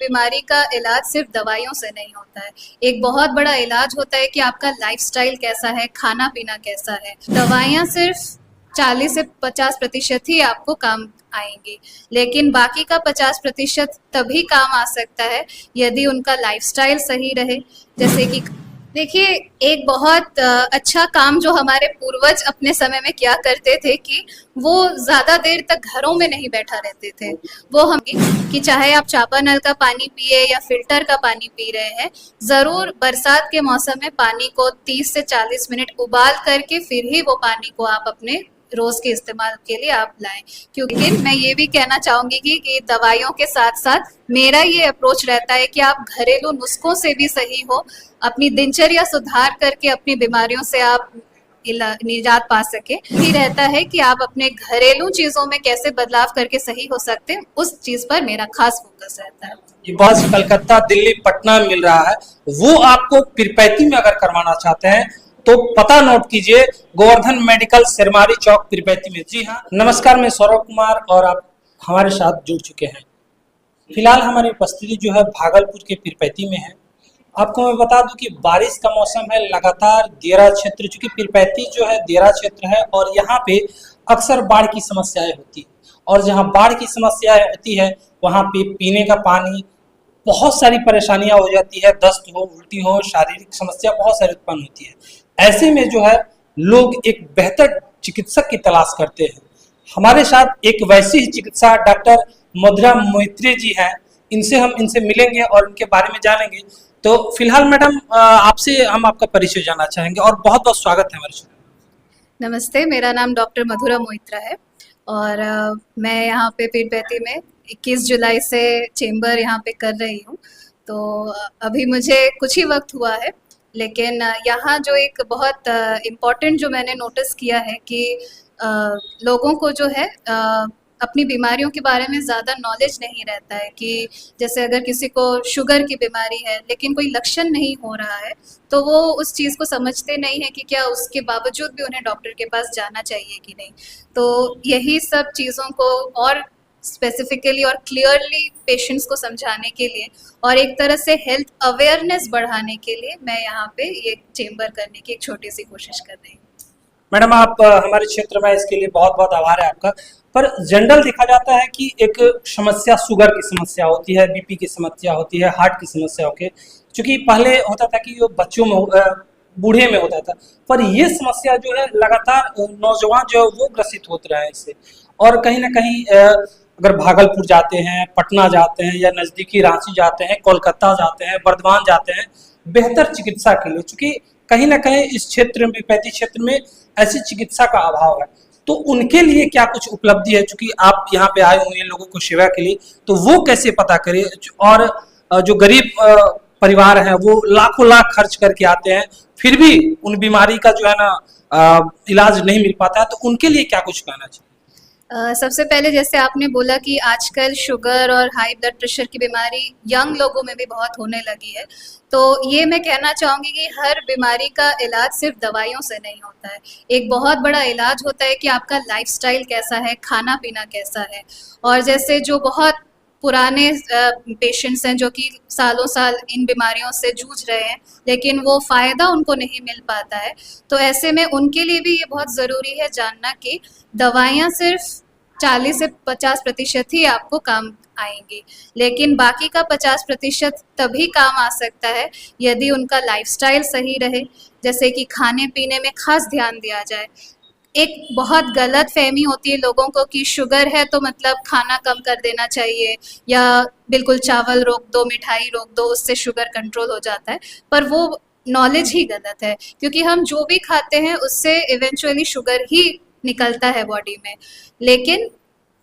बीमारी का इलाज सिर्फ दवाइयों से नहीं होता है। एक बहुत बड़ा इलाज होता है कि आपका लाइफस्टाइल कैसा है, खाना पीना कैसा है। दवाइयाँ सिर्फ 40 से 50% ही आपको काम आएंगी, लेकिन बाकी का 50% तभी काम आ सकता है यदि उनका लाइफस्टाइल सही रहे। जैसे कि देखिए, एक बहुत अच्छा काम जो हमारे पूर्वज अपने समय में किया करते थे कि वो ज़्यादा देर तक घरों में नहीं बैठा रहते थे। वो हम कि चाहे आप चापानल का पानी पिए या फ़िल्टर का पानी पी रहे हैं, ज़रूर बरसात के मौसम में पानी को 30 से 40 मिनट उबाल करके फिर ही वो पानी को आप अपने रोज़ के इस्तेमाल के लिए आप लाएँ। क्योंकि मैं ये भी कहना चाहूँगी कि दवाइयों के साथ-साथ मेरा ये अप्रोच रहता है कि आप घरेलू नुस्ख़ों से भी सही हो, अपनी दिनचर्या सुधार करके अपनी बीमारियों से आप निजात पा सके। भी रहता है कि आप अपने घरेलू चीज़ों में कैसे बदलाव करके सही हो सकते हैं, उस चीज़ पर मेरा खास फोकस रहता है। ये बस कलकत्ता, दिल्ली, पटना मिल रहा है, वो आपको पीरपैंती में अगर करवाना चाहते हैं तो पता नोट कीजिए, गोवर्धन मेडिकल, सिरमारी चौक, पीरपैंती में। जी हाँ, नमस्कार, मैं सौरभ कुमार और आप हमारे साथ जुड़ चुके हैं। फिलहाल हमारी उपस्थिति जो है भागलपुर के पीरपैंती में है। आपको मैं बता दूं कि बारिश का मौसम है, लगातार दियारा क्षेत्र, चूंकि पीरपैंती जो है दियारा क्षेत्र है और यहाँ पे अक्सर बाढ़ की समस्याएं होती है, और जहाँ बाढ़ की समस्याएं होती है वहाँ पे पीने का पानी, बहुत सारी परेशानियां हो जाती है, दस्त हो, उल्टी हो, शारीरिक समस्या बहुत सारी उत्पन्न होती है। ऐसे में जो है लोग एक बेहतर चिकित्सक की तलाश करते हैं। हमारे साथ एक वैसी ही चिकित्सा डॉक्टर मधुरा मोइत्रे जी हैं, इनसे मिलेंगे और उनके बारे में जानेंगे। तो फिलहाल मैडम, आपसे हम आपका परिचय जानना चाहेंगे और बहुत बहुत स्वागत है हमारे शो। नमस्ते, मेरा नाम डॉक्टर मधुरा मोइत्रा है और मैं यहाँ पे पीरपैंती में 21 जुलाई से चेंबर यहाँ पे कर रही हूँ। तो अभी मुझे कुछ ही वक्त हुआ है, लेकिन यहाँ जो एक बहुत इम्पॉर्टेंट जो मैंने नोटिस किया है कि लोगों को जो है अपनी बीमारियों के बारे में ज़्यादा नॉलेज नहीं रहता है। कि जैसे अगर किसी को शुगर की बीमारी है लेकिन कोई लक्षण नहीं हो रहा है, तो वो उस चीज़ को समझते नहीं है कि क्या उसके बावजूद भी उन्हें डॉक्टर के पास जाना चाहिए कि नहीं। तो यही सब चीज़ों को और स्पेसिफिकली और क्लियरली पेशेंट्स को समझाने के लिए और एक तरह से हेल्थ अवेयरनेस बढ़ाने के लिए मैं यहाँ पे ये चेंबर करने की एक छोटी सी कोशिश कर रही हूँ। मैडम, आप हमारे क्षेत्र में, इसके लिए बहुत बहुत आभार है आपका। पर जनरल देखा जाता है कि एक समस्या शुगर की समस्या होती है, बीपी की समस्या होती है, हार्ट की समस्या होती है। क्योंकि पहले होता था कि वो बच्चों में, बूढ़े में होता था, पर ये समस्या जो है लगातार नौजवान जो है वो ग्रसित होते रहे हैं इससे। और कहीं ना कहीं अगर भागलपुर जाते हैं, पटना जाते हैं, या नज़दीकी रांची जाते हैं, कोलकाता जाते हैं, बर्धमान जाते हैं बेहतर चिकित्सा के लिए, चूंकि कहीं ना कहीं इस क्षेत्र में, पीरपैंती क्षेत्र में ऐसी चिकित्सा का अभाव है। तो उनके लिए क्या कुछ उपलब्धि है, चूंकि आप यहाँ पे आए हुए हैं लोगों को सेवा के लिए, तो वो कैसे पता करें? और जो गरीब परिवार हैं वो लाखों लाख खर्च करके आते हैं, फिर भी उन बीमारी का जो है ना इलाज नहीं मिल पाता है, तो उनके लिए क्या कुछ कहना चाहिए? सबसे पहले जैसे आपने बोला कि आजकल शुगर और हाई ब्लड प्रेशर की बीमारी यंग लोगों में भी बहुत होने लगी है, तो ये मैं कहना चाहूँगी कि हर बीमारी का इलाज सिर्फ दवाइयों से नहीं होता है। एक बहुत बड़ा इलाज होता है कि आपका लाइफस्टाइल कैसा है, खाना पीना कैसा है। और जैसे जो बहुत पुराने पेशेंट्स हैं जो कि सालों साल इन बीमारियों से जूझ रहे हैं, लेकिन वो फ़ायदा उनको नहीं मिल पाता है, तो ऐसे में उनके लिए भी ये बहुत ज़रूरी है जानना कि दवाइयाँ सिर्फ 40 से 50% ही आपको काम आएंगी, लेकिन बाकी का 50% तभी काम आ सकता है यदि उनका लाइफस्टाइल सही रहे। जैसे कि खाने पीने में खास ध्यान दिया जाए। एक बहुत गलत फहमी होती है लोगों को कि शुगर है तो मतलब खाना कम कर देना चाहिए या बिल्कुल चावल रोक दो, मिठाई रोक दो, उससे शुगर कंट्रोल हो जाता है। पर वो नॉलेज ही गलत है, क्योंकि हम जो भी खाते हैं उससे इवेंचुअली शुगर ही निकलता है बॉडी में। लेकिन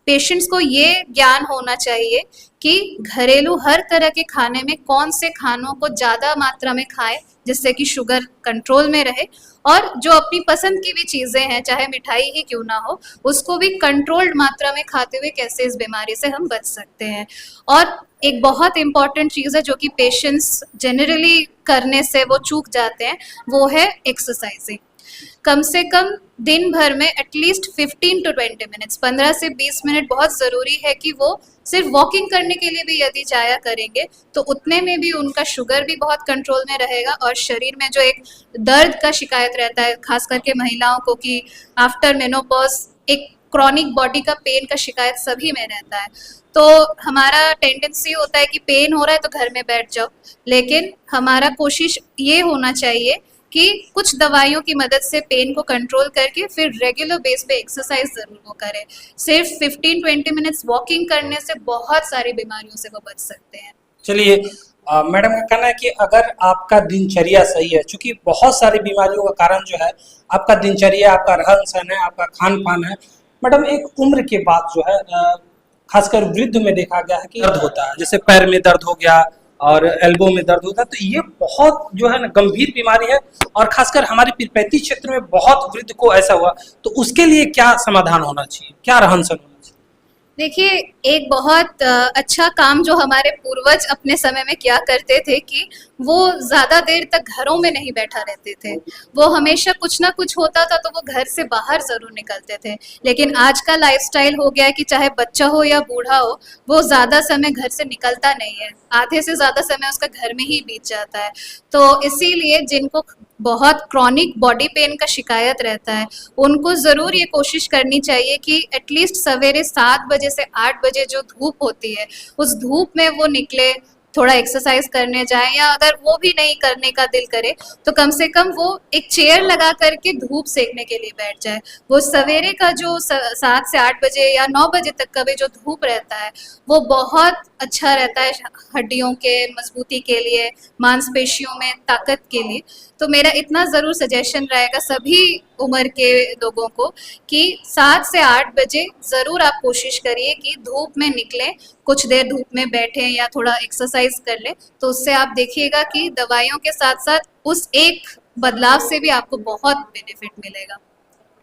पेशेंट्स को ये ज्ञान होना चाहिए कि घरेलू हर तरह के खाने में कौन से खानों को ज़्यादा मात्रा में खाएं जिससे कि शुगर कंट्रोल में रहे, और जो अपनी पसंद की भी चीज़ें हैं, चाहे मिठाई ही क्यों ना हो, उसको भी कंट्रोल्ड मात्रा में खाते हुए कैसे इस बीमारी से हम बच सकते हैं। और एक बहुत इम्पॉर्टेंट चीज़ है जो कि पेशेंट्स जनरली करने से वो चूक जाते हैं, वो है एक्सरसाइजिंग। कम से कम दिन भर में एटलीस्ट 15 to 20 मिनट्स, 15 से 20 मिनट बहुत ज़रूरी है कि वो सिर्फ वॉकिंग करने के लिए भी यदि जाया करेंगे तो उतने में भी उनका शुगर भी बहुत कंट्रोल में रहेगा और शरीर में जो एक दर्द का शिकायत रहता है खास करके महिलाओं को कि आफ्टर मेनोपॉज एक क्रॉनिक बॉडी का पेन का शिकायत सभी में रहता है। तो हमारा टेंडेंसी होता है कि पेन हो रहा है तो घर में बैठ जाओ, लेकिन हमारा कोशिश ये होना चाहिए कि कुछ दवाइयों की मदद से पेन को कंट्रोल करके फिर रेगुलर बेस पे एक्सरसाइज ज़रूर वो करें। सिर्फ 15-20 मिनट्स वॉकिंग करने से बहुत सारी बीमारियों से वो बच सकते हैं। चलिए, मैडम का कहना है कि अगर आपका दिनचर्या सही है, चूंकि बहुत सारी बीमारियों का कारण जो है आपका दिनचर्या, आपका रहन सहन है, आपका खान पान है। मैडम, एक उम्र के बाद जो है खासकर वृद्ध में देखा गया है कि दर्द होता है, जैसे पैर में दर्द हो गया और एल्बो में दर्द होता है, तो ये बहुत जो है ना गंभीर बीमारी है और खासकर हमारे पीरपैंती क्षेत्र में बहुत वृद्ध को ऐसा हुआ, तो उसके लिए क्या समाधान होना चाहिए, क्या रहन सहन होना चाहिए? देखिए, एक बहुत अच्छा काम जो हमारे पूर्वज अपने समय में किया करते थे कि वो ज़्यादा देर तक घरों में नहीं बैठा रहते थे। वो हमेशा कुछ ना कुछ होता था तो वो घर से बाहर ज़रूर निकलते थे। लेकिन आज का लाइफस्टाइल हो गया है कि चाहे बच्चा हो या बूढ़ा हो, वो ज़्यादा समय घर से निकलता नहीं है। आधे से ज़्यादा समय उसका घर में ही बीत जाता है। तो इसीलिए जिनको बहुत क्रॉनिक बॉडी पेन का शिकायत रहता है, उनको ज़रूर ये कोशिश करनी चाहिए कि एटलीस्ट सवेरे 7 बजे से 8 बजे जो धूप होती है, उस धूप में वो निकले, थोड़ा एक्सरसाइज करने जाए, या अगर वो भी नहीं करने का दिल करे तो कम से कम वो एक चेयर लगा करके धूप सेकने के लिए बैठ जाए। वो सवेरे का जो 7 से 8 बजे या 9 बजे तक का भी जो धूप रहता है वो बहुत अच्छा रहता है हड्डियों के मजबूती के लिए, मांसपेशियों में ताकत के लिए। तो मेरा इतना ज़रूर सजेशन रहेगा सभी उम्र के लोगों को कि 7 से 8 बजे ज़रूर आप कोशिश करिए कि धूप में निकलें, कुछ देर धूप में बैठें या थोड़ा एक्सरसाइज कर लें। तो उससे आप देखिएगा कि दवाइयों के साथ साथ उस एक बदलाव से भी आपको बहुत बेनिफिट मिलेगा।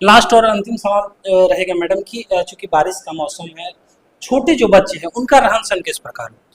लास्ट और अंतिम सवाल रहेगा मैडम कि चूंकि बारिश का मौसम है, छोटे जो बच्चे हैं उनका रहन सहन किस प्रकार है?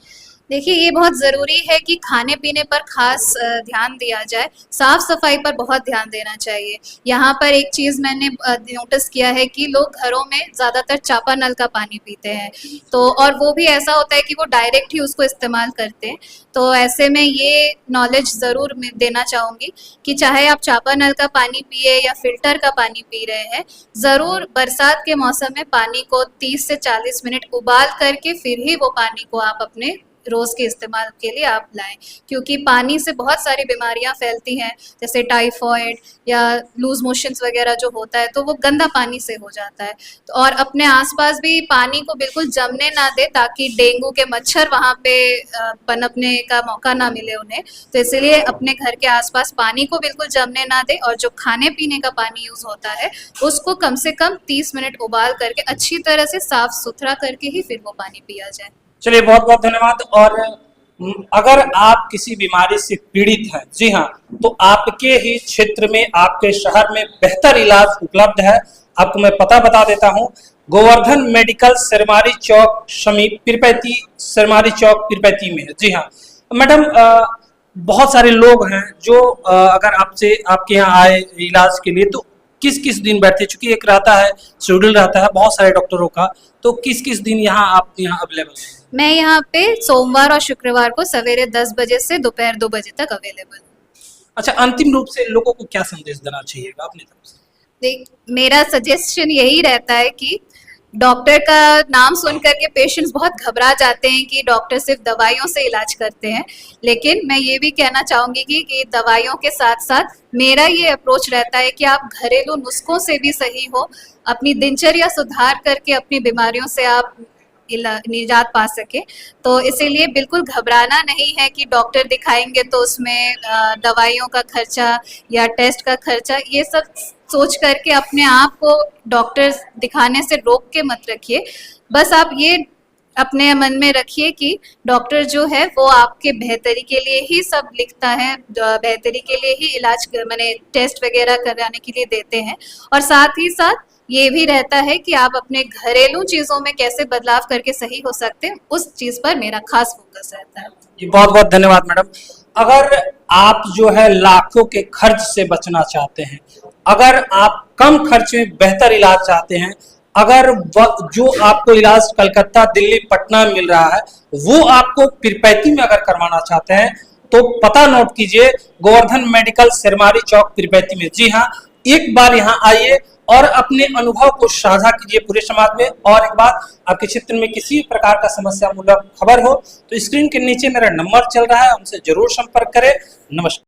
देखिए, ये बहुत ज़रूरी है कि खाने पीने पर खास ध्यान दिया जाए, साफ सफाई पर बहुत ध्यान देना चाहिए। यहाँ पर एक चीज़ मैंने नोटिस किया है कि लोग घरों में ज़्यादातर चापा नल का पानी पीते हैं, तो और वो भी ऐसा होता है कि वो डायरेक्ट ही उसको इस्तेमाल करते हैं। तो ऐसे में ये नॉलेज ज़रूर मैं देना चाहूँगी कि चाहे आप चापा नल का पानी पिए या फिल्टर का पानी पी रहे हैं, ज़रूर बरसात के मौसम में पानी को 30 से 40 मिनट उबाल करके फिर ही वो पानी को आप अपने रोज़ के इस्तेमाल के लिए आप लाएं, क्योंकि पानी से बहुत सारी बीमारियां फैलती हैं, जैसे टाइफॉइड या लूज मोशंस वगैरह जो होता है, तो वो गंदा पानी से हो जाता है। तो और अपने आसपास भी पानी को बिल्कुल जमने ना दे ताकि डेंगू के मच्छर वहाँ पे पनपने का मौका ना मिले उन्हें। तो इसलिए अपने घर के आसपास पानी को बिल्कुल जमने ना दे, और जो खाने पीने का पानी यूज़ होता है उसको कम से कम 30 मिनट उबाल करके अच्छी तरह से साफ सुथरा करके ही फिर वो पानी पिया जाए। चलिए, बहुत बहुत धन्यवाद। और अगर आप किसी बीमारी से पीड़ित हैं, जी हाँ, तो आपके ही क्षेत्र में, आपके शहर में बेहतर इलाज उपलब्ध है। आपको मैं पता बता देता हूँ, गोवर्धन मेडिकल सिरमारी चौक समीप पीरपैंती, सिरमारी चौक पीरपैंती में है। जी हाँ मैडम, बहुत सारे लोग हैं जो अगर आपसे आपके यहाँ आए इलाज के लिए तो किस किस दिन बैठते हैं? चूंकि एक रहता है शेड्यूल रहता है बहुत सारे डॉक्टरों का, तो किस किस दिन यहाँ आप यहाँ अवेलेबल हैं? मैं यहाँ पे सोमवार और शुक्रवार को सवेरे 10 बजे से दोपहर 2 बजे तक अवेलेबल हूँ। अच्छा, अंतिम रूप से लोगों को क्या संदेश देना चाहिए अपनी तरफ से? देख, मेरा सजेशन यही रहता है कि डॉक्टर का नाम सुन करके पेशेंट्स बहुत घबरा जाते हैं कि डॉक्टर सिर्फ दवाइयों से इलाज करते हैं, लेकिन मैं ये भी कहना चाहूँगी कि दवाइयों के साथ साथ मेरा ये अप्रोच रहता है कि आप घरेलू नुस्खों से भी सही हो, अपनी दिनचर्या सुधार करके अपनी बीमारियों से आप निजात पा सके। तो इसीलिए बिल्कुल घबराना नहीं है कि डॉक्टर दिखाएंगे तो उसमें दवाइयों का खर्चा या टेस्ट का खर्चा, ये सब सोच करके अपने आप को डॉक्टर दिखाने से रोक के मत रखिए। बस आप ये अपने मन में रखिए कि डॉक्टर जो है वो आपके बेहतरी के लिए ही सब लिखता है, बेहतरी के लिए ही इलाज माने टेस्ट वगैरह कराने के लिए देते हैं, और साथ ही साथ ये भी रहता है कि आप अपने घरेलू चीज़ों में कैसे बदलाव करके सही हो सकते हैं, उस चीज़ पर मेरा खास फोकस रहता है। जी, बहुत बहुत धन्यवाद मैडम। अगर आप जो है लाखों के खर्च से बचना चाहते हैं अगर आप कम खर्च में बेहतर इलाज चाहते हैं, अगर जो आपको इलाज कलकत्ता, दिल्ली, पटना मिल रहा है वो आपको पीरपैंती में अगर करवाना चाहते हैं तो पता नोट कीजिए, गोवर्धन मेडिकल, सिरमारी चौक, पीरपैंती में। जी हाँ, एक बार यहाँ आइए और अपने अनुभव को साझा कीजिए पूरे समाज में। और एक बात, आपके क्षेत्र में किसी प्रकार का समस्या मूलक खबर हो तो स्क्रीन के नीचे मेरा नंबर चल रहा है, हमसे जरूर संपर्क करें। नमस्कार।